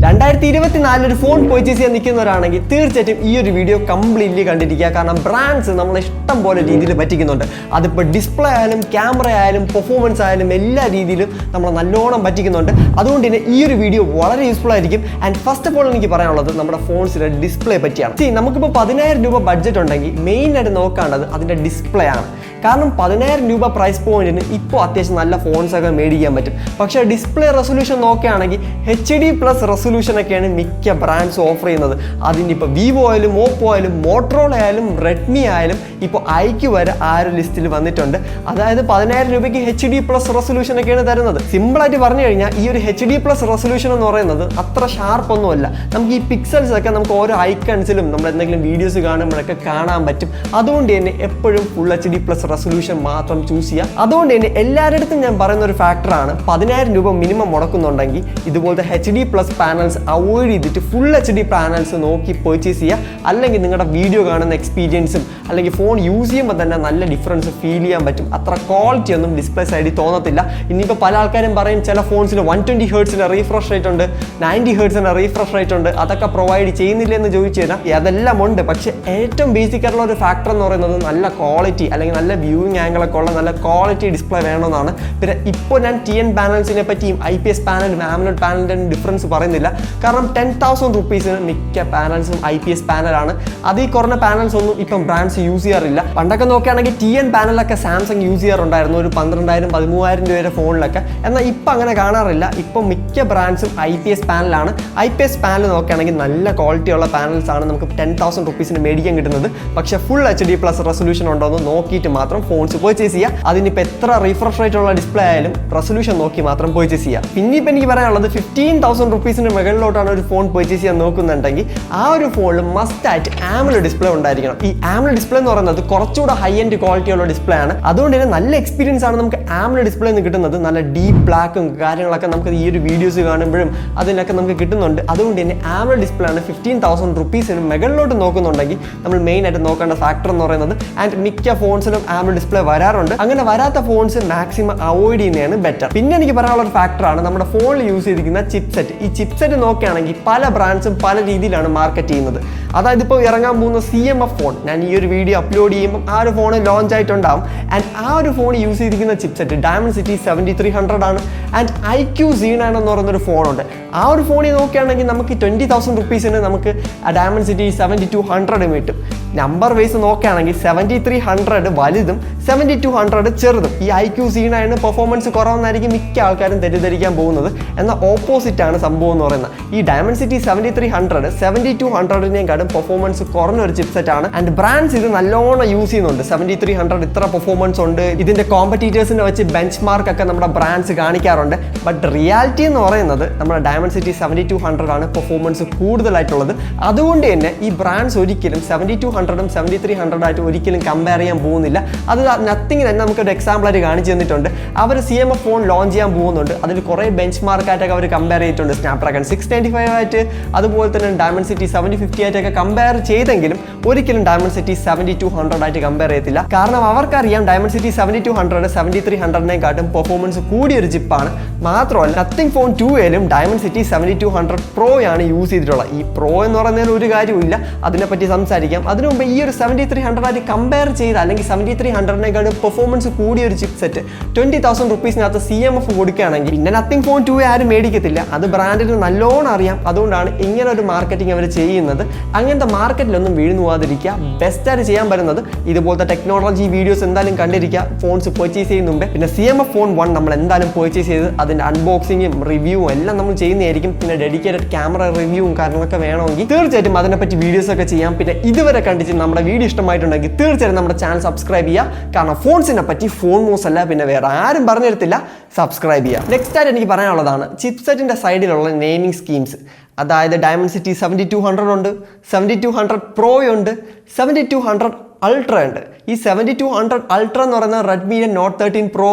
2024 ഒരു phone purchase ചെയ്യാൻ നിൽക്കുന്നവരാണെങ്കിൽ തീർച്ചയായിട്ടും ഈ ഒരു വീഡിയോ കംപ്ലീറ്റ്ലി കണ്ടിരിക്കുക. കാരണം ബ്രാൻഡ്സ് നമ്മളെ ഇഷ്ടം പോലെ രീതിയിൽ പറ്റിക്കുന്നുണ്ട്. അതിപ്പോൾ ഡിസ്പ്ലേ ആയാലും ക്യാമറ ആയാലും പെർഫോമൻസ് ആയാലും എല്ലാ രീതിയിലും നമ്മളെ നല്ലോണം പറ്റിക്കുന്നുണ്ട്. അതുകൊണ്ട് തന്നെ ഈ ഒരു വീഡിയോ വളരെ യൂസ്ഫുൾ ആയിരിക്കും. ആൻഡ് ഫസ്റ്റ് ഓഫ് ഓൾ എനിക്ക് പറയാനുള്ളത് നമ്മുടെ ഫോൺസിലെ ഡിസ്പ്ലേ പറ്റിയാണ്. നമുക്കിപ്പോൾ 10,000 രൂപ ബഡ്ജറ്റ് ഉണ്ടെങ്കിൽ മെയിനായിട്ട് നോക്കേണ്ടത് അതിൻ്റെ ഡിസ്പ്ലേ ആണ്. കാരണം 10,000 രൂപ പ്രൈസ് പോയിന്റിന് ഇപ്പോൾ അത്യാവശ്യം നല്ല ഫോൺസൊക്കെ മേടിക്കാൻ പറ്റും. പക്ഷേ ഡിസ്പ്ലേ റെസൊല്യൂഷൻ നോക്കുകയാണെങ്കിൽ HD+ റെസൊല്യൂഷനൊക്കെയാണ് മിക്ക ബ്രാൻഡ്സ് ഓഫർ ചെയ്യുന്നത്. അതിനിപ്പോൾ വിവോ ആയാലും ഓപ്പോ ആയാലും മോട്ടറോള ആയാലും റെഡ്മി ആയാലും ഇപ്പോൾ IQOO വരെ ആ ഒരു ലിസ്റ്റിൽ വന്നിട്ടുണ്ട്. അതായത് 10,000 രൂപയ്ക്ക് HD+ റെസൊല്യൂഷനൊക്കെയാണ് തരുന്നത്. സിമ്പിളായിട്ട് പറഞ്ഞു കഴിഞ്ഞാൽ ഈ ഒരു HD+ റെസൊല്യൂഷൻ എന്ന് പറയുന്നത് അത്ര ഷാർപ്പൊന്നുമല്ല. നമുക്ക് ഈ പിക്സൽസ് ഒക്കെ നമുക്ക് ഓരോ ഐക്കൺസിലും നമ്മൾ എന്തെങ്കിലും വീഡിയോസ് കാണുമ്പോഴൊക്കെ കാണാൻ പറ്റും. അതുകൊണ്ട് തന്നെ എപ്പോഴും ഫുൾ HD+ റെസൊല്യൂഷൻ മാത്രം ചൂസ് ചെയ്യുക. അതുകൊണ്ട് തന്നെ എല്ലാവരുടെ അടുത്തും ഞാൻ പറയുന്ന ഒരു ഫാക്ടറാണ് 10,000 രൂപ മിനിമം മുടക്കുന്നുണ്ടെങ്കിൽ ഇതുപോലത്തെ HD+ പാനൽസ് അവോയ്ഡ് ചെയ്തിട്ട് ഫുൾ HD പാനൽസ് നോക്കി പർച്ചേസ് ചെയ്യുക. അല്ലെങ്കിൽ നിങ്ങളുടെ വീഡിയോ കാണുന്ന എക്സ്പീരിയൻസും അല്ലെങ്കിൽ ഫോൺ യൂസ് ചെയ്യുമ്പോൾ തന്നെ നല്ല ഡിഫറൻസ് ഫീൽ ചെയ്യാൻ പറ്റും. അത്ര ക്വാളിറ്റി ഒന്നും ഡിസ്പ്ലേ സൈഡിൽ തോന്നത്തില്ല. ഇനിയിപ്പോൾ പല ആൾക്കാരും പറയും ചില ഫോൺസിൽ 120 ഹെർട്സിൻ്റെ റീഫ്രഷ് റേറ്റ് ഉണ്ട്, 90 ഹെർട്സിൻ്റെ റീഫ്രഷ് റേറ്റ് ഉണ്ട്, അതൊക്കെ പ്രൊവൈഡ് ചെയ്യുന്നില്ല എന്ന് ചോദിച്ചു കഴിഞ്ഞാൽ അതെല്ലാം ഉണ്ട്. പക്ഷേ ഏറ്റവും ബേസിക് ആയിട്ടുള്ള ഒരു ഫാക്ടർ എന്ന് പറയുന്നത് നല്ല ക്വാളിറ്റി അല്ലെങ്കിൽ നല്ല വ്യൂയിങ് ആംഗിളൊക്കെ ഉള്ള നല്ല ക്വാളിറ്റി ഡിസ്പ്ലേ വേണമെന്നാണ്. പിന്നെ ഇപ്പോൾ ഞാൻ TN പാനൽസിനെ പറ്റിയും IPS പാനലും AMOLED പാനലിൻ്റെ ഡിഫറൻസ് പറയുന്നില്ല. കാരണം 10,000 റുപ്പീസിന് മിക്ക പാനൽസും IPS പാനലാണ്. അതിൽ കുറഞ്ഞ പാനൽസ് ഒന്നും ഇപ്പം ബ്രാൻഡ്സ് യൂസ് ചെയ്യാറില്ല. പണ്ടൊക്കെ നോക്കുകയാണെങ്കിൽ TN പാനലൊക്കെ സാംസങ് യൂസ് ചെയ്യാറുണ്ടായിരുന്നു, ഒരു 12,000 13,000 രൂപയുടെ ഫോണിലൊക്കെ. എന്നാൽ ഇപ്പം അങ്ങനെ കാണാറില്ല. ഇപ്പം മിക്ക ബ്രാൻഡ്സും IPS പാനലാണ്. IPS പാനൽ നോക്കുകയാണെങ്കിൽ നല്ല ക്വാളിറ്റി ഉള്ള പാനൽസ് ആണ് നമുക്ക് 10,000 റുപ്പീസിന് മേടിക്കാൻ കിട്ടുന്നത്. പക്ഷേ ഫുൾ HD+ റെസൊല്യൂഷൻ ഉണ്ടോ എന്ന് നോക്കിയിട്ട് മാത്രം ഫോൺസ് പർച്ചേസ് ചെയ്യുക. അതിനിപ്പോൾ എത്ര റീഫ്രഷ് റേറ്റ് ഉള്ള ഡിസ്പ്ലേ ആയാലും റെസൊല്യൂഷൻ നോക്കി മാത്രം പർച്ചേസ് ചെയ്യുക. പിന്നെ ഇപ്പം എനിക്ക് പറയാനുള്ളത് 15,000 റുപ്പീസിന് മുകളിലോട്ടാണ് ഒരു ഫോൺ പർച്ചേസ് ചെയ്യാൻ നോക്കുന്നുണ്ടെങ്കിൽ ആ ഒരു ഫോണിൽ മസ്റ്റ് ആയിട്ട് AMOLED ഡിസ്പ്ലേ ഉണ്ടായിരിക്കണം. ഈ AMOLED ഡിസ്പ്ലേ എന്ന് പറയുന്നത് കുറച്ചുകൂടെ ഹൈ എൻഡ് ക്വാളിറ്റി ഉള്ള ഡിസ്പ്ലേ ആണ്. അതുകൊണ്ട് തന്നെ നല്ല എക്സ്പീരിയൻസ് ആണ് നമുക്ക് AMOLED ഡിസ്പ്ലേ നിന്ന് കിട്ടുന്നത്. നല്ല ഡീപ്പ് ബ്ലാക്കും കാര്യങ്ങളൊക്കെ നമുക്ക് ഈ ഒരു വീഡിയോസ് കാണുമ്പോഴും അതിനൊക്കെ നമുക്ക് കിട്ടുന്നുണ്ട്. അതുകൊണ്ട് തന്നെ AMOLED ഡിസ്പ്ലേ ആണ് 15,000 റുപ്പീസിന് മുകളിലോട്ട് നോക്കുന്നുണ്ടെങ്കിൽ നമ്മൾ മെയിൻ ആയിട്ട് നോക്കേണ്ട ഫാക്ടർ എന്ന് പറയുന്നത്. ആൻഡ് മിക്ക ഫോൺസിലും AMOLED ഡിസ്പ്ലേ വരാറുണ്ട്. അങ്ങനെ വരാത്ത ഫോൺസ് മാക്സിമം അവോയ്ഡ് ചെയ്യുന്നതാണ് ബെറ്റർ. പിന്നെ എനിക്ക് പറയാനുള്ള ഒരു ഫാക്ടറാണ് നമ്മുടെ ഫോണിൽ യൂസ് ചെയ്തിരിക്കുന്ന ചിപ്സെറ്റ്. ഈ ചിപ്സെറ്റ് നോക്കുകയാണെങ്കിൽ പല ബ്രാൻഡ്സും പല രീതിയിലാണ് മാർക്കറ്റ് ചെയ്യുന്നത്. അതായത് ഇപ്പോൾ ഇറങ്ങാൻ പോകുന്ന CMF ഫോൺ ഞാൻ ഈ ഒരു വീഡിയോ അപ്ലോഡ് ചെയ്യുമ്പോൾ ആ ഒരു ഫോൺ ലോഞ്ച് ആയിട്ടുണ്ടാവും. ആൻഡ് ആ ഒരു ഫോൺ യൂസ് ചെയ്തിരിക്കുന്ന ചിപ്സെറ്റ് Dimensity 7300 ആണ്. ആൻഡ് IQOO Z9 എന്ന് പറയുന്നൊരു ഫോണുണ്ട്. ആ ഒരു ഫോണിൽ നോക്കുകയാണെങ്കിൽ നമുക്ക് 20,000 റുപ്പീസിന് നമുക്ക് Dimensity 7200 കിട്ടും. നമ്പർ വൈസ് നോക്കുകയാണെങ്കിൽ 7300 വലുതും 7200 ചെറുതും. ഈ IQOO Z9 പെർഫോമൻസ് കുറവെന്നായിരിക്കും മിക്ക ആൾക്കാരും തെറ്റിദ്ധരിക്കാൻ പോകുന്നത്. എന്നാൽ ഓപ്പോസിറ്റ് ആണ് സംഭവം എന്ന് പറയുന്നത്. ഈ Dimensity 7300 7200-നേക്കാളും പെർഫോമൻസ് കുറഞ്ഞൊരു ചിപ്സെറ്റ് ആണ്. ആൻഡ് ബ്രാൻഡ്സ് ഇത് നല്ലോണം യൂസ് ചെയ്യുന്നുണ്ട്. 7300 ഇത്ര പെർഫോമൻസ് ഉണ്ട്, ഇതിന്റെ കോമ്പറ്റീറ്റേഴ്സിനെ വെച്ച് ബെഞ്ച് മാർക്ക് ഒക്കെ നമ്മുടെ ബ്രാൻഡ്സ് കാണിക്കാറുണ്ട്. ബട്ട് റിയാലിറ്റി എന്ന് പറയുന്നത് നമ്മുടെ Dimensity 7200 ആണ് പെർഫോമൻസ് കൂടുതലായിട്ടുള്ളത്. അതുകൊണ്ട് തന്നെ ഈ ബ്രാൻഡ്സ് ഒരിക്കലും 7200 7300 ആയിട്ട് ഒരിക്കലും കമ്പയർ ചെയ്യാൻ പോകുന്നില്ല. അത് നത്തിങ് തന്നെ നമുക്കൊരു എക്സാമ്പിൾ ആയിട്ട് കാണിച്ചു തന്നിട്ടുണ്ട്. അവർ CMF ഫോൺ ലോഞ്ച് ചെയ്യാൻ പോകുന്നുണ്ട്. അതിൽ കുറേ ബെഞ്ച് മാർക്കായിട്ടൊക്കെ അവർ കമ്പയർ ചെയ്തിട്ടുണ്ട്. Snapdragon 695 ആയിട്ട്, അതുപോലെ തന്നെ Dimensity 750 ആയിട്ടൊക്കെ കമ്പയർ ചെയ്തെങ്കിലും ഒരിക്കലും Dimensity 7200 ആയിട്ട് കമ്പയർ ചെയ്യത്തില്ല. കാരണം അവർക്കറിയാം Dimensity 7200 7300-നേക്കാട്ടും പെർഫോമൻസ് കൂടിയൊരു ചിപ്പാണ്. മാത്രമല്ല നത്തിങ് ഫോൺ 2-ലും Dimensity 7200 Pro ആണ് യൂസ് ചെയ്തിട്ടുള്ളത്. ഈ പ്രോ എന്ന് പറയുന്നതിൽ ഒരു കാര്യമില്ല, അതിനെപ്പറ്റി സംസാരിക്കാം. അതിനു മുമ്പ് ഈ ഒരു 7300 ആയിട്ട് കമ്പയർ ചെയ്ത് അല്ലെങ്കിൽ 7300-നേക്കാളും പെർഫോമൻസ് കൂടിയൊരു ചിപ്സെറ്റ് 20,000 റുപ്പീസിനകത്ത് CMF കൊടുക്കുകയാണെങ്കിൽ പിന്നെ നത്തിങ് ഫോൺ 2 ആരും മേടിക്കത്തില്ല. അത് ബ്രാൻഡിന് നല്ലോണം അറിയാം. അതുകൊണ്ടാണ് ഇങ്ങനെ ഒരു മാർക്കറ്റിംഗ് അവർ ചെയ്യുന്നത്. അങ്ങനത്തെ മാർക്കറ്റിലൊന്നും വീഴ്ന്നു പോകാതിരിക്കുക. ബെസ്റ്റായിട്ട് ചെയ്യാൻ പറ്റുന്നത് ഇതുപോലത്തെ ടെക്നോളജി വീഡിയോസ് എന്തായാലും കണ്ടിരിക്കുക ഫോൺസ് പർച്ചേസ് ചെയ്യുന്ന മുമ്പേ. പിന്നെ CMF ഫോൺ 1 നമ്മൾ എന്തായാലും പർച്ചേസ് ചെയ്ത് അതിൻ്റെ അൺബോക്സിങ്ങും റിവ്യൂവും എല്ലാം നമ്മൾ ചെയ്യുന്നതായിരിക്കും. പിന്നെ ഡെഡിക്കേറ്റഡ് ക്യാമറ റിവ്യൂവും കാര്യങ്ങളൊക്കെ വേണമെങ്കിൽ തീർച്ചയായിട്ടും അതിനെപ്പറ്റി വീഡിയോസ് ഒക്കെ ചെയ്യാം. പിന്നെ ഇതുവരെ കണ്ടിട്ട് നമ്മുടെ വീഡിയോ ഇഷ്ടമായിട്ടുണ്ടെങ്കിൽ തീർച്ചയായും നമ്മുടെ ചാനൽ സബ്സ്ക്രൈബ് ചെയ്യുക. കാരണം ഫോൺസിനെ പറ്റി ഫോൺ മൂസ് അല്ല പിന്നെ വേറെ ആരും പറഞ്ഞു തരത്തില്ല, സബ്സ്ക്രൈബ് ചെയ്യുക. നെക്സ്റ്റ് ആയിട്ട് എനിക്ക് പറയാനുള്ളതാണ് ചിപ്സെറ്റിൻ്റെ സൈഡിലുള്ള നെയിമിംഗ് സ്കീംസ്. അതായത് Dimensity 7200 ഉണ്ട്, 7200 Pro ഉണ്ട്, 7200 Ultra ഉണ്ട്. ഈ 7200 Ultra എന്ന് പറയുന്നത് റെഡ്മിയുടെ Note 13 Pro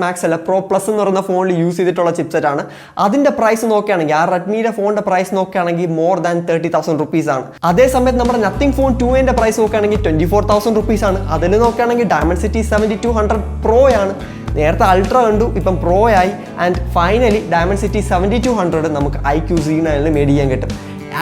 Max അല്ല Pro Plus എന്ന് പറയുന്ന ഫോണിൽ യൂസ് ചെയ്തിട്ടുള്ള ചിപ്സെറ്റ് ആണ്. അതിൻ്റെ പ്രൈസ് നോക്കുകയാണെങ്കിൽ ആ റെഡ്മിയുടെ ഫോണിൻ്റെ പ്രൈസ് നോക്കുകയാണെങ്കിൽ മോർ ദാൻ 30,000 റുപ്പീസ് ആണ്. അതേസമയത്ത് നമ്മുടെ നത്തിങ് ഫോൺ 2-ന്റെ പ്രൈസ് നോക്കുകയാണെങ്കിൽ 24,000 റുപ്പീസ് ആണ്. അതിൽ നോക്കുകയാണെങ്കിൽ Dimensity 7200 Pro ആണ്. നേരത്തെ അൾട്ര കണ്ടു, ഇപ്പം പ്രോ ആയി. ആൻഡ് ഫൈനലി ഡയമൻസിറ്റി 7200 നമുക്ക് IQOO Z9 മേടിക്കാൻ കിട്ടും.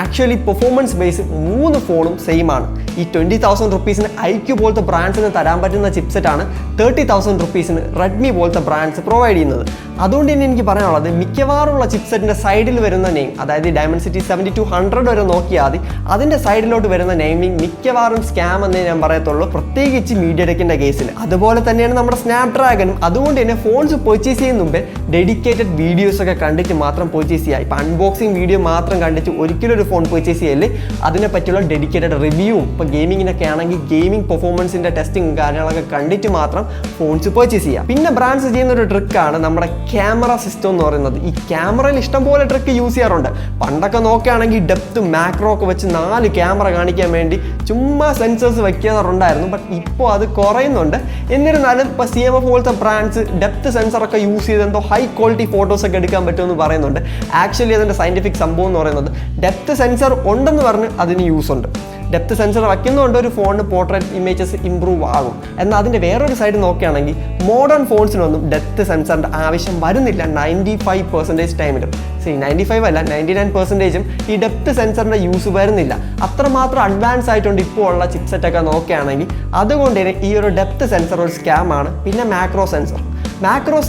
ആക്ച്വലി പെർഫോമൻസ് ബേസ് 3 ഫോണും സെയിം ആണ്. ഈ 20,000 റുപ്പീസിന് IQOO പോലത്തെ ബ്രാൻഡ്സിന് തരാൻ പറ്റുന്ന ചിപ്സെറ്റാണ് 30,000 റുപ്പീസിന് റെഡ്മി പോലത്തെ ബ്രാൻഡ്സ് പ്രൊവൈഡ് ചെയ്യുന്നത്. അതുകൊണ്ട് തന്നെ എനിക്ക് പറയാനുള്ളത് മിക്കവാറുള്ള ചിപ്സെറ്റിൻ്റെ സൈഡിൽ വരുന്ന നെയിം, അതായത് ഡയമൻസിറ്റി 7200 വരെ നോക്കിയാൽ മതി, അതിൻ്റെ സൈഡിലോട്ട് വരുന്ന നെയിമിങ് മിക്കവാറും സ്കാം എന്നേ ഞാൻ പറയത്തുള്ളൂ, പ്രത്യേകിച്ച് മീഡിയടെക്കിൻ്റെ കേസിൽ. അതുപോലെ തന്നെയാണ് നമ്മുടെ സ്നാപ്ഡ്രാഗനും. അതുകൊണ്ട് തന്നെ ഫോൺസ് പർച്ചേസ് ചെയ്യുന്ന മുമ്പേ ഡെഡിക്കേറ്റഡ് വീഡിയോസൊക്കെ കണ്ടിട്ട് മാത്രം പർച്ചേസ് ചെയ്യുക. ഇപ്പം അൺബോക്സിങ് വീഡിയോ മാത്രം കണ്ടിട്ട് ഒരിക്കലും ഒരു ഫോൺ പർച്ചേസ് ചെയ്യല്ലേ, അതിനെ പറ്റിയുള്ള ഡെഡിക്കേറ്റഡ് റിവ്യൂവും, ഇപ്പോൾ ഗെയിമിങ്ങിനൊക്കെ ആണെങ്കിൽ ഗെയിമിംഗ് പെർഫോമൻസിൻ്റെ ടെസ്റ്റിംഗ് കാര്യങ്ങളൊക്കെ കണ്ടിട്ട് മാത്രം ഫോൺസ് പർച്ചേസ് ചെയ്യുക. പിന്നെ ബ്രാൻഡ്സ് ചെയ്യുന്ന ഒരു ട്രിക്കാണ് നമ്മുടെ ക്യാമറ സിസ്റ്റം എന്ന് പറയുന്നത്. ഈ ക്യാമറയിൽ ഇഷ്ടംപോലെ ട്രിക്ക് യൂസ് ചെയ്യാറുണ്ട്. പണ്ടൊക്കെ നോക്കുകയാണെങ്കിൽ ഡെപ്ത് മാക്രോ ഒക്കെ വെച്ച് 4 ക്യാമറ കാണിക്കാൻ വേണ്ടി ചുമ്മാ സെൻസേഴ്സ് വയ്ക്കാറുണ്ടായിരുന്നു. ബട്ട് ഇപ്പോൾ അത് കുറയുന്നുണ്ട്. എന്നിരുന്നാലും ഇപ്പോൾ CMF പോലത്തെ ബ്രാൻഡ്സ് ഡെപ്ത് സെൻസറൊക്കെ യൂസ് ചെയ്ത് എന്തോ ഹൈ ക്വാളിറ്റി ഫോട്ടോസൊക്കെ എടുക്കാൻ പറ്റുമെന്ന് പറയുന്നുണ്ട്. ആക്ച്വലി അതിൻ്റെ സയൻറ്റിഫിക് സംഭവം എന്ന് പറയുന്നത് ഡെപ്ത് സെൻസർ ഉണ്ടെന്ന് പറഞ്ഞ് അതിന് യൂസ് ഉണ്ട്. ഡെപ്ത് സെൻസർ വയ്ക്കുന്നതുകൊണ്ട് ഒരു ഫോണിന് പോർട്രേറ്റ് ഇമേജസ് ഇമ്പ്രൂവ് ആകും. എന്നാൽ അതിൻ്റെ വേറൊരു സൈഡ് നോക്കുകയാണെങ്കിൽ മോഡേൺ ഫോൺസിനൊന്നും ഡെപ്ത് സെൻസറിൻ്റെ ആവശ്യം വരുന്നില്ല 95% ടൈമിലും. 95 അല്ല 99% ഈ ഡെപ്ത് സെൻസറിൻ്റെ യൂസ് വരുന്നില്ല. അത്രമാത്രം അഡ്വാൻസ് ആയിട്ടുണ്ട് ഇപ്പോൾ ഉള്ള ചിപ്സെറ്റൊക്കെ നോക്കുകയാണെങ്കിൽ. അതുകൊണ്ട് തന്നെ ഈ ഒരു ഡെപ്ത് സെൻസർ ഒരു സ്കാമാണ്. പിന്നെ മാക്രോ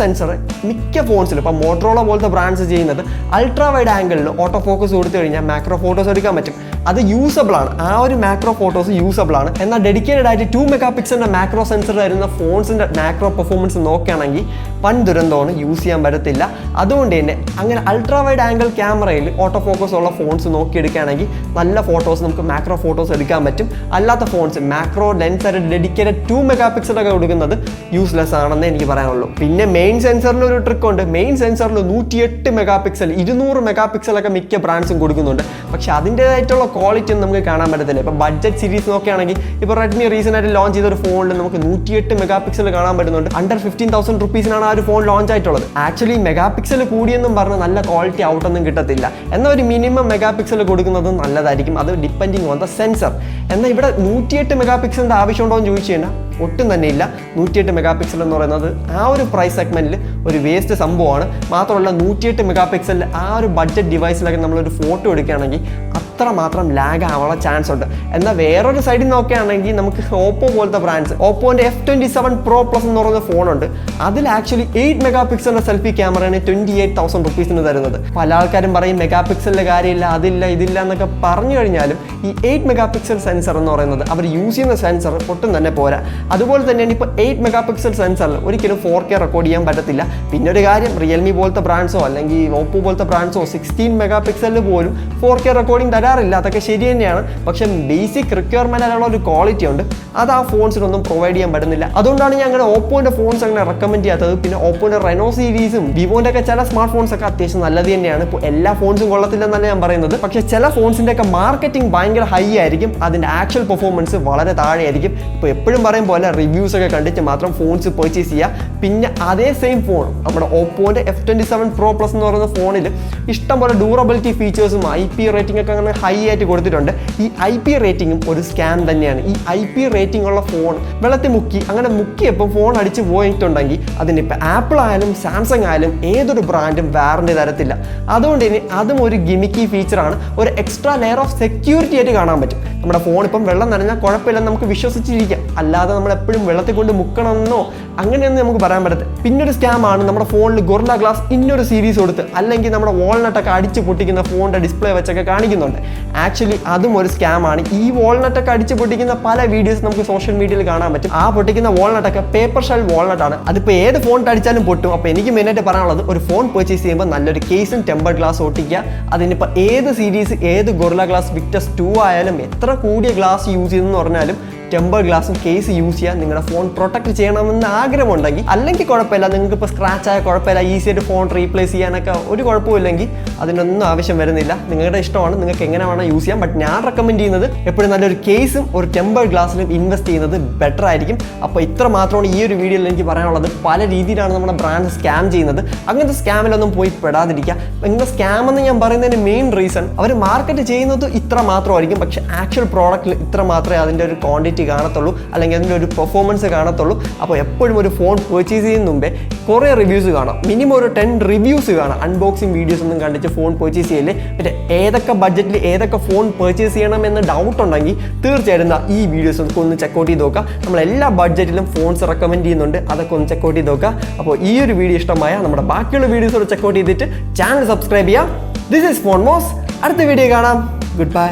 സെൻസർ മിക്ക ഫോൺസിലും ഇപ്പോൾ മോട്ടറോള പോലത്തെ ബ്രാൻഡ്സ് ചെയ്യുന്നത് അൾട്രാ വൈഡ് ആംഗിളിൽ ഓട്ടോ ഫോക്കസ് കൊടുത്തു കഴിഞ്ഞാൽ മാക്രോ ഫോട്ടോസ് എടുക്കാൻ പറ്റും. അത് യൂസബിൾ ആണ്. ആ ഒരു മാക്രോ ഫോട്ടോസ് യൂസബിൾ ആണ്. എന്നാൽ ഡെഡിക്കേറ്റഡ് ആയിട്ട് 2 മെഗാ പിക്സലിൻ്റെ മാക്രോ സെൻസർ വരുന്ന ഫോൺസിൻ്റെ മാക്രോ പെർഫോമൻസ് നോക്കുകയാണെങ്കിൽ വൻ ദുരന്തമാണ്, യൂസ് ചെയ്യാൻ പറ്റത്തില്ല. അതുകൊണ്ട് തന്നെ അങ്ങനെ അൾട്രാ വൈഡ് ആംഗിൾ ക്യാമറയിൽ ഓട്ടോ ഫോക്കസ് ഉള്ള ഫോൺസ് നോക്കിയെടുക്കുകയാണെങ്കിൽ നല്ല ഫോട്ടോസ് നമുക്ക് മാക്രോ ഫോട്ടോസ് എടുക്കാൻ പറ്റും. അല്ലാത്ത ഫോൺസ് മാക്രോ ലെൻസ് ആയിട്ട് ഡെഡിക്കേറ്റഡ് 2 മെഗാ പിക്സലൊക്കെ കൊടുക്കുന്നത് യൂസ്ലെസ് ആണെന്ന് എനിക്ക് പറയാനുള്ളൂ. പിന്നെ മെയിൻ സെൻസറിന് ഒരു ട്രിക്ക് ഉണ്ട്. മെയിൻ സെൻസറിൽ 108 മെഗാ പിക്സൽ 200 മെഗാ പിക്സലൊക്കെ മിക്ക ബ്രാൻഡ്സും കൊടുക്കുന്നുണ്ട്. പക്ഷേ അതിൻ്റേതായിട്ടുള്ള ക്വാളിറ്റി ഒന്നും നമുക്ക് കാണാൻ പറ്റത്തില്ല. ഇപ്പോൾ ബഡ്ജറ്റ് സീരീസ് നോക്കുകയാണെങ്കിൽ ഇപ്പോൾ റെഡ്മി റീസെൻ്റ് ആയിട്ട് ലോഞ്ച് ചെയ്ത ഒരു ഫോണിൽ നമുക്ക് 108 മെഗാ പിക്സൽ കാണാൻ പറ്റുന്നുണ്ട്. അണ്ടർ 15,000 റുപ്പീസിനാണ് ആ ഒരു ഫോൺ ലോഞ്ച് ആയിട്ടുള്ളത്. ആക്ച്വലി മെഗാ പിക്സൽ കൂടിയെന്നും പറഞ്ഞ് നല്ല ക്വാളിറ്റി ഔട്ടൊന്നും കിട്ടത്തില്ല. എന്നാൽ ഒരു മിനിമം മെഗാ പിക്സൽ കൊടുക്കുന്നത് നല്ലതായിരിക്കും. അത് ഡിപ്പെൻഡിങ് ഓൺ ദ സെൻസർ. എന്നാൽ ഇവിടെ 108 മെഗാ പിക്സലിൻ്റെ ആവശ്യമുണ്ടോ എന്ന് ചോദിച്ചു കഴിഞ്ഞാൽ ഒട്ടും തന്നെ ഇല്ല. 108 മെഗാ പിക്സൽ എന്ന് പറയുന്നത് ആ ഒരു പ്രൈസ് സെഗ്മെൻറ്റിൽ ഒരു വേസ്റ്റ് സംഭവമാണ്. മാത്രമല്ല 108 മെഗാ പിക്സലിൽ ആ ഒരു ബഡ്ജറ്റ് ഡിവൈസിലൊക്കെ നമ്മളൊരു ഫോട്ടോ എടുക്കുകയാണെങ്കിൽ അത്രമാത്രം ലാഗ് ആവാനുള്ള ചാൻസ് ഉണ്ട്. എന്നാൽ വേറൊരു സൈഡിൽ നോക്കുകയാണെങ്കിൽ നമുക്ക് ഓപ്പോ പോലത്തെ ബ്രാൻഡ്സ്, ഓപ്പോൻ്റെ F27 Pro Plus എന്ന് പറയുന്ന ഫോണുണ്ട്. അതിൽ ആക്ച്വലി 8 മെഗാ പിക്സലിൻ്റെ സെൽഫി ക്യാമറയാണ് 28,000 റുപ്പീസിന് തരുന്നത്. പല ആൾക്കാരും പറയും മെഗാ പിക്സലിൻ്റെ കാര്യമില്ല, അതില്ല ഇതില്ല എന്നൊക്കെ പറഞ്ഞു കഴിഞ്ഞാലും ഈ 8 മെഗാ പിക്സൽ സെൻസർ എന്ന് പറയുന്നത് അവർ യൂസ് ചെയ്യുന്ന സെൻസർ ഒട്ടും തന്നെ പോരാ. അതുപോലെ തന്നെയാണ് ഇപ്പോൾ 8 മെഗാ പിക്സൽ സെൻസറിൽ ഒരിക്കലും 4K റെക്കോർഡ് ചെയ്യാൻ പറ്റത്തില്ല. പിന്നെ ഒരു കാര്യം, റിയൽമി പോലത്തെ ബ്രാൻഡ്സോ അല്ലെങ്കിൽ ഓപ്പോ പോലത്തെ ബ്രാൻഡ്സോ 16 മെഗാ പിക്സലിൽ പോലും 4K റെക്കോർഡിംഗ് തരാറില്ല. അതൊക്കെ ശരി തന്നെയാണ്. പക്ഷേ ബേസിക് റിക്വയർമെൻ്റ് ആയിട്ടുള്ള ഒരു ക്വാളിറ്റി ഉണ്ട്, അത് ആ ഫോൺസിനൊന്നും പ്രൊവൈഡ് ചെയ്യാൻ പറ്റുന്നില്ല. അതുകൊണ്ടാണ് ഞാൻ അങ്ങനെ ഓപ്പോൻ്റെ ഫോൺസ് അങ്ങനെ റെക്കമെൻഡ് ചെയ്യാത്തത്. പിന്നെ ഓപ്പോൻ്റെ റെനോ സീരീസും വിവോൻ്റെ ഒക്കെ ചില സ്മാർട്ട് ഫോൺസ് ഒക്കെ അത്യാവശ്യം നല്ലത് തന്നെയാണ്. ഇപ്പോൾ എല്ലാ ഫോൺസും കൊള്ളത്തില്ലെന്നല്ല ഞാൻ പറയുന്നത്. പക്ഷേ ചില ഫോൺസിൻ്റെ ഒക്കെ മാർക്കറ്റിംഗ് ഭയങ്കര ഹൈ ആയിരിക്കും, അതിൻ്റെ ആക്ച്വൽ പെർഫോമൻസ് വളരെ താഴെ ആയിരിക്കും. ഇപ്പോൾ എപ്പോഴും പറയും പോലെ റിവ്യൂസ് ഒക്കെ കണ്ടിട്ട് മാത്രം ഫോൺസ് പർച്ചേസ് ചെയ്യുക. പിന്നെ അതേ സെയിം ഫോൺ നമ്മുടെ ഓപ്പോൻ്റെ F27 Pro Plus എന്ന് പറയുന്ന ഫോണിൽ ഇഷ്ടംപോലെ ഡ്യൂറബിലിറ്റി ഫീച്ചേഴ്സും IP റേറ്റിംഗ് ഒക്കെ അങ്ങനെ ഹൈ ആയിട്ട് കൊടുത്തിട്ടുണ്ട്. ഈ IP റേറ്റിംഗും ഒരു സ്കാം തന്നെയാണ്. ഈ IP റേറ്റിംഗ് ഉള്ള ഫോൺ വെള്ളത്തിൽ മുക്കിയപ്പോൾ ഫോൺ അടിച്ച് പോയിട്ടുണ്ടെങ്കിൽ അതിനിപ്പോൾ ആപ്പിൾ ആയാലും സാംസങ് ആയാലും ഏതൊരു ബ്രാൻഡും വാറണ്ടി തരത്തില്ല. അതുകൊണ്ട് തന്നെ അതും ഒരു ഗിമിക്കി ഫീച്ചറാണ്. ഒരു എക്സ്ട്രാ ലെയർ ഓഫ് സെക്യൂരിറ്റി ആയിട്ട് കാണാൻ പറ്റും. നമ്മുടെ ഫോൺ ഇപ്പം വെള്ളം നനഞ്ഞാൽ കുഴപ്പമില്ലെന്ന് നമുക്ക് വിശ്വസിച്ചിരിക്കാം. അല്ലാതെ നമ്മൾ എപ്പോഴും വെള്ളത്തിൽ കൊണ്ട് മുക്കണമെന്നോ അങ്ങനെയൊന്നും നമുക്ക് പറയാൻ പറ്റത്തില്ല. പിന്നൊരു സ്കാമാണ് നമ്മുടെ ഫോണിൽ ഗൊറില്ല ഗ്ലാസ് ഇന്നൊരു സീരീസ് കൊടുത്ത് അല്ലെങ്കിൽ നമ്മുടെ വാൾനട്ടൊക്കെ അടിച്ച് പൊട്ടിക്കുന്ന ഫോണിൻ്റെ ഡിസ്പ്ലേ വെച്ചൊക്കെ കാണിക്കുന്നുണ്ട്. ആക്ച്വലി അതും ഒരു സ്കാമാണ്. ഈ വാൾനട്ടൊക്കെ അടിച്ച് പൊട്ടിക്കുന്ന പല വീഡിയോസ് നമുക്ക് സോഷ്യൽ മീഡിയയിൽ കാണാൻ പറ്റും. ആ പൊട്ടിക്കുന്ന വാൾനട്ടൊക്കെ പേപ്പർ ഷെൽ വാൾനട്ടാണ്. അതിപ്പോൾ ഏത് ഫോൺ അടിച്ചാലും പൊട്ടും. അപ്പോൾ എനിക്ക് മെയിനായിട്ട് പറയാനുള്ളത്, ഒരു ഫോൺ പർച്ചേസ് ചെയ്യുമ്പോൾ നല്ലൊരു കേസും ടെമ്പർ ഗ്ലാസ് ഒട്ടിക്കുക. അതിനിപ്പോൾ ഏത് സീരീസ്, ഏത് ഗൊറില്ല ഗ്ലാസ് വിക്ടസ് 2 ആയാലും എത്ര കൂടിയ ഗ്ലാസ് യൂസ് ചെയ്തെന്ന് പറഞ്ഞാലും ടെമ്പർ ഗ്ലാസും കേസ് യൂസ് ചെയ്യാൻ നിങ്ങളുടെ ഫോൺ പ്രൊട്ടക്ട് ചെയ്യണമെന്ന് ആഗ്രഹമുണ്ടെങ്കിൽ, അല്ലെങ്കിൽ കുഴപ്പമില്ല, നിങ്ങൾക്ക് ഇപ്പോൾ സ്ക്രാച്ച് ആയ കുഴപ്പമില്ല, ഈസി ആയിട്ട് ഫോൺ റീപ്ലേസ് ചെയ്യാനൊക്കെ ഒരു കുഴപ്പമില്ലെങ്കിൽ അതിനൊന്നും ആവശ്യം വരുന്നില്ല. നിങ്ങളുടെ ഇഷ്ടമാണ്, നിങ്ങൾക്ക് എങ്ങനെ വേണം യൂസ് ചെയ്യാം. ബട്ട് ഞാൻ റെക്കമെൻഡ് ചെയ്യുന്നത് എപ്പോഴും നല്ലൊരു കേസും ഒരു ടെമ്പർ ഗ്ലാസ്സിലും ഇൻവെസ്റ്റ് ചെയ്യുന്നത് ബെറ്റർ ആയിരിക്കും. അപ്പോൾ ഇത്ര മാത്രമാണ് ഈ ഒരു വീഡിയോയിൽ എനിക്ക് പറയാനുള്ളത്. പല രീതിയിലാണ് നമ്മുടെ ബ്രാൻഡ് സ്കാം ചെയ്യുന്നത്. അങ്ങനത്തെ സ്കാമിലൊന്നും പോയി പെടാതിരിക്കുക. ഇങ്ങനെ സ്കാം എന്ന് ഞാൻ പറയുന്നതിന് മെയിൻ റീസൺ അവർ മാർക്കറ്റ് ചെയ്യുന്നത് ഇത്ര മാത്രമായിരിക്കും, പക്ഷേ ആക്ച്വൽ പ്രോഡക്റ്റിൽ ഇത്ര മാത്രമേ അതിൻ്റെ ഒരു ക്വാണ്ടിറ്റി ക്വാളിറ്റി കാണത്തുള്ളൂ, അല്ലെങ്കിൽ അതിൻ്റെ ഒരു പെർഫോമൻസ് കാണത്തുള്ളൂ. അപ്പോൾ എപ്പോഴും ഒരു ഫോൺ പർച്ചേസ് ചെയ്യുന്ന മുമ്പേ കുറേ റിവ്യൂസ് കാണാം, മിനിമം ഒരു 10 റിവ്യൂസ് കാണാം. അൺബോക്സിങ് വീഡിയോസ് ഒന്നും കണ്ടിട്ട് ഫോൺ പർച്ചേസ് ചെയ്യല്ലേ. പിന്നെ ഏതൊക്കെ ബഡ്ജറ്റിൽ ഏതൊക്കെ ഫോൺ പർച്ചേസ് ചെയ്യണമെന്ന് ഡൗട്ട് ഉണ്ടെങ്കിൽ തീർച്ചയായിട്ടും ഈ വീഡിയോസ് ഒന്ന് ചെക്കൗട്ട് ചെയ്ത് നോക്കുക. നമ്മൾ എല്ലാ ബഡ്ജറ്റിലും ഫോൺസ് റെക്കമെൻഡ് ചെയ്യുന്നുണ്ട്, അതൊക്കെ ഒന്ന് ചെക്കൗട്ട് ചെയ്ത് നോക്കുക. അപ്പോൾ ഈ ഒരു വീഡിയോ ഇഷ്ടമായ നമ്മുടെ ബാക്കിയുള്ള വീഡിയോസ് ചെക്കൗട്ട് ചെയ്തിട്ട് ചാനൽ സബ്സ്ക്രൈബ് ചെയ്യുക. ദിസ് ഈസ് ഫോൺ മോസ്. അടുത്ത വീഡിയോ കാണാം. Good by.